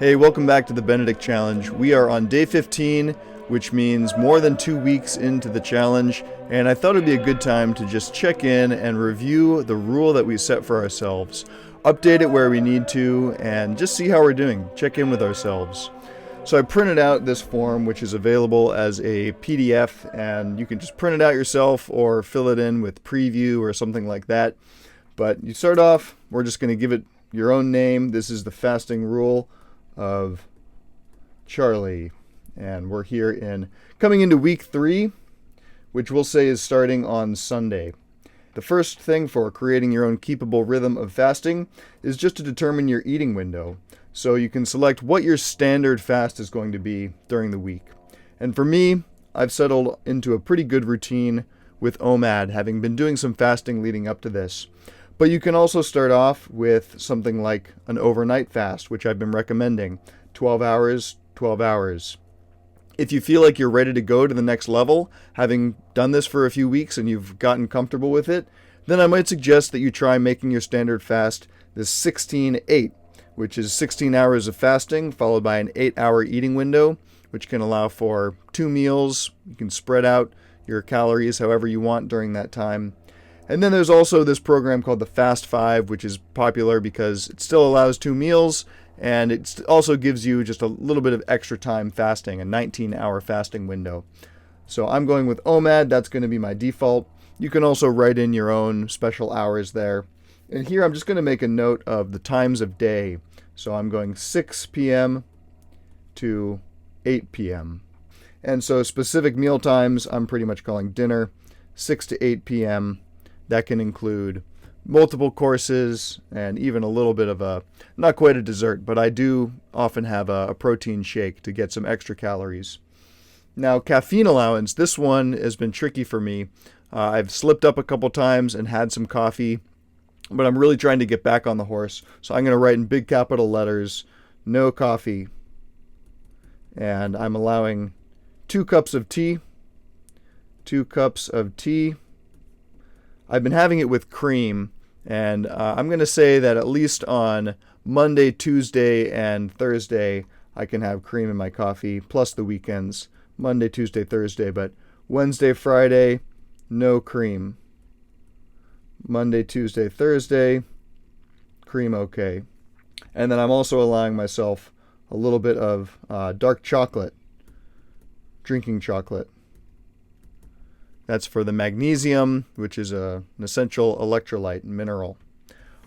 Hey, welcome back to the Benedict Challenge. We are on day 15, which means more than 2 weeks into the challenge, and I thought it'd be a good time to just check in and review the rule that we set for ourselves, update it where we need to, and just see how we're doing, check in with ourselves. So I printed out this form, which is available as a PDF, and you can just print it out yourself or fill it in with preview or something like that. But you start off, we're just going to give it your own name. This is the fasting rule of Charlie, and we're here coming into week 3, which we'll say is starting on Sunday. The first thing for creating your own keepable rhythm of fasting is just to determine your eating window. So you can select what your standard fast is going to be during the week. And for me, I've settled into a pretty good routine with OMAD, having been doing some fasting leading up to this. But you can also start off with something like an overnight fast, which I've been recommending. 12 hours, 12 hours. If you feel like you're ready to go to the next level, having done this for a few weeks and you've gotten comfortable with it, then I might suggest that you try making your standard fast this 16-8, which is 16 hours of fasting followed by an 8-hour eating window, which can allow for 2 meals. You can spread out your calories however you want during that time. And then there's also this program called the Fast 5, which is popular because it still allows 2 meals, and it also gives you just a little bit of extra time fasting, a 19-hour fasting window. So I'm going with OMAD. That's going to be my default. You can also write in your own special hours there. And here I'm just going to make a note of the times of day. So I'm going 6 p.m. to 8 p.m. And so specific meal times, I'm pretty much calling dinner, 6 to 8 p.m., That can include multiple courses and even a little bit of not quite a dessert, but I do often have a protein shake to get some extra calories. Now, caffeine allowance, this one has been tricky for me. I've slipped up a couple times and had some coffee, but I'm really trying to get back on the horse. So I'm going to write in big capital letters, no coffee. And I'm allowing 2 cups of tea. 2 cups of tea. I've been having it with cream, and I'm going to say that at least on Monday, Tuesday, and Thursday, I can have cream in my coffee, plus the weekends. Monday, Tuesday, Thursday, but Wednesday, Friday, no cream. Monday, Tuesday, Thursday, cream okay. And then I'm also allowing myself a little bit of dark chocolate, drinking chocolate. That's for the magnesium, which is an essential electrolyte and mineral.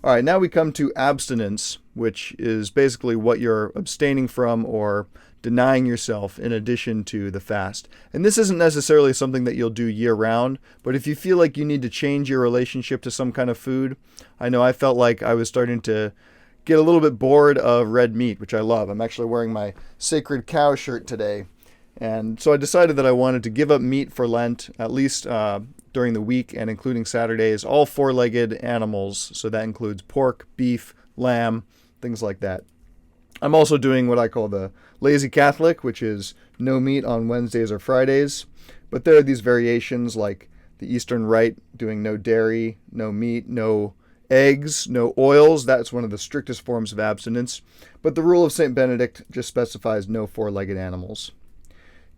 All right, now we come to abstinence, which is basically what you're abstaining from or denying yourself in addition to the fast. And this isn't necessarily something that you'll do year-round, but if you feel like you need to change your relationship to some kind of food, I know I felt like I was starting to get a little bit bored of red meat, which I love. I'm actually wearing my Sacred Cow shirt today. And so I decided that I wanted to give up meat for Lent, at least during the week and including Saturdays, all 4-legged animals. So that includes pork, beef, lamb, things like that. I'm also doing what I call the lazy Catholic, which is no meat on Wednesdays or Fridays. But there are these variations like the Eastern Rite, doing no dairy, no meat, no eggs, no oils. That's one of the strictest forms of abstinence. But the rule of St. Benedict just specifies no 4-legged animals.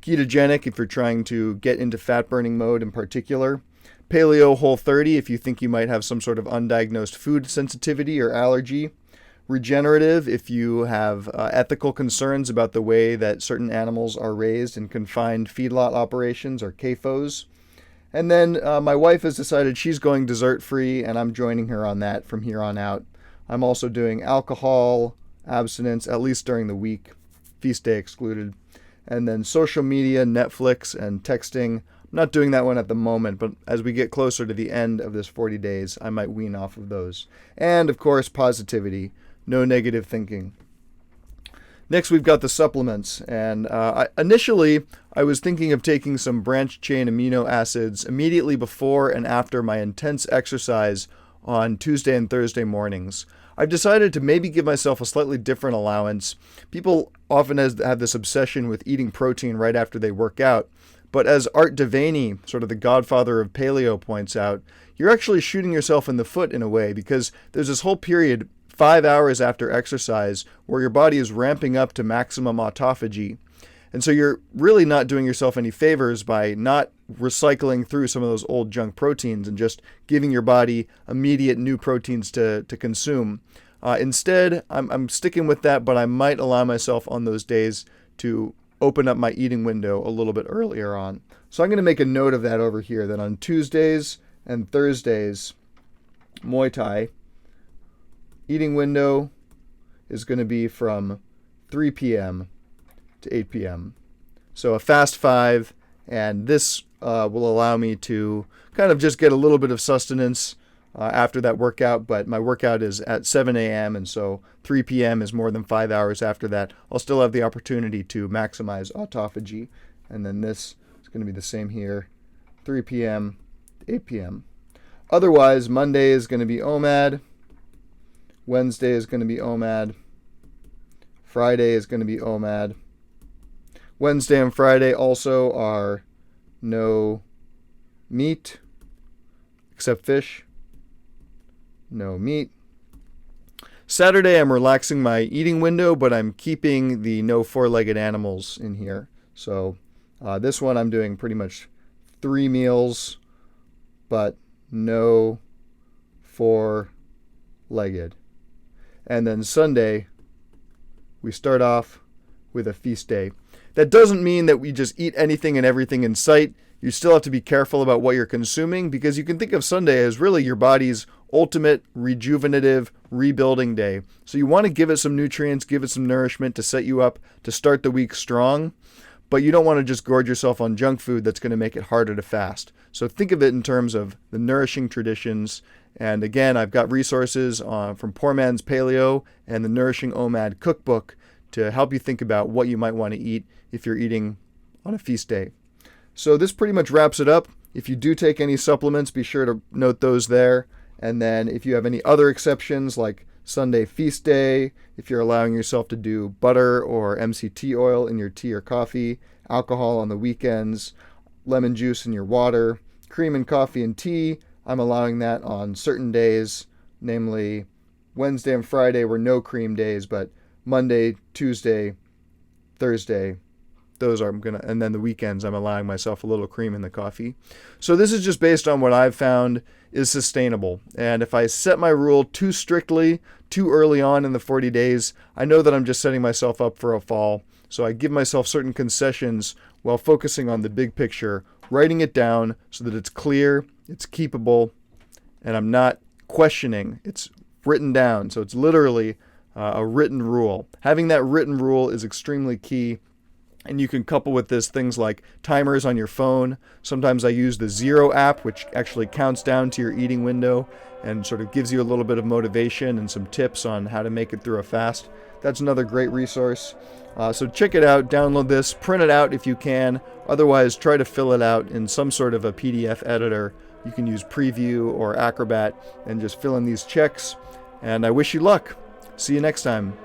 Ketogenic if you're trying to get into fat burning mode in particular. Paleo Whole30 if you think you might have some sort of undiagnosed food sensitivity or allergy. Regenerative if you have ethical concerns about the way that certain animals are raised in confined feedlot operations or CAFOs. And then my wife has decided she's going dessert free, and I'm joining her on that from here on out. I'm also doing alcohol abstinence, at least during the week, feast day excluded. And then social media, Netflix, and texting. I'm not doing that one at the moment, but as we get closer to the end of this 40 days, I might wean off of those. And, of course, positivity. No negative thinking. Next, we've got the supplements. And initially, I was thinking of taking some branched-chain amino acids immediately before and after my intense exercise on Tuesday and Thursday mornings. I've decided to maybe give myself a slightly different allowance. People often have this obsession with eating protein right after they work out, but as Art Devaney, sort of the godfather of paleo, points out, you're actually shooting yourself in the foot in a way because there's this whole period 5 hours after exercise, where your body is ramping up to maximum autophagy. And so you're really not doing yourself any favors by not recycling through some of those old junk proteins and just giving your body immediate new proteins to consume. Instead, I'm sticking with that, but I might allow myself on those days to open up my eating window a little bit earlier on. So I'm going to make a note of that over here, that on Tuesdays and Thursdays, Muay Thai, eating window is going to be from 3 p.m. to 8 p.m. So a fast 5, and this will allow me to kind of just get a little bit of sustenance after that workout, but my workout is at 7 a.m., and so 3 p.m. is more than 5 hours after that. I'll still have the opportunity to maximize autophagy, and then this is going to be the same here, 3 p.m. to 8 p.m. Otherwise, Monday is going to be OMAD, Wednesday is going to be OMAD, Friday is going to be OMAD. Wednesday and Friday also are no meat, except fish, no meat. Saturday, I'm relaxing my eating window, but I'm keeping the no four-legged animals in here. So this one I'm doing pretty much 3 meals, but no four-legged. And then Sunday, we start off with a feast day. That doesn't mean that we just eat anything and everything in sight. You still have to be careful about what you're consuming, because you can think of Sunday as really your body's ultimate rejuvenative rebuilding day. So you want to give it some nutrients, give it some nourishment to set you up to start the week strong, but you don't want to just gorge yourself on junk food that's going to make it harder to fast. So think of it in terms of the nourishing traditions. And again, I've got resources from Poor Man's Paleo and the Nourishing OMAD cookbook to help you think about what you might want to eat if you're eating on a feast day. So this pretty much wraps it up. If you do take any supplements, be sure to note those there. And then if you have any other exceptions, like Sunday feast day, if you're allowing yourself to do butter or MCT oil in your tea or coffee, alcohol on the weekends, lemon juice in your water, cream in coffee and tea, I'm allowing that on certain days, namely Wednesday and Friday were no cream days, but Monday, Tuesday, Thursday, those are and then the weekends I'm allowing myself a little cream in the coffee. So this is just based on what I've found is sustainable. And if I set my rule too strictly, too early on in the 40 days, I know that I'm just setting myself up for a fall. So I give myself certain concessions while focusing on the big picture, writing it down so that it's clear, it's keepable, and I'm not questioning. It's written down. So it's literally a written rule. Having that written rule is extremely key. And you can couple with this things like timers on your phone. Sometimes I use the Zero app, which actually counts down to your eating window and sort of gives you a little bit of motivation and some tips on how to make it through a fast. That's another great resource. So check it out, download this, print it out if you can. Otherwise, try to fill it out in some sort of a PDF editor. You can use Preview or Acrobat and just fill in these checks. And I wish you luck. See you next time.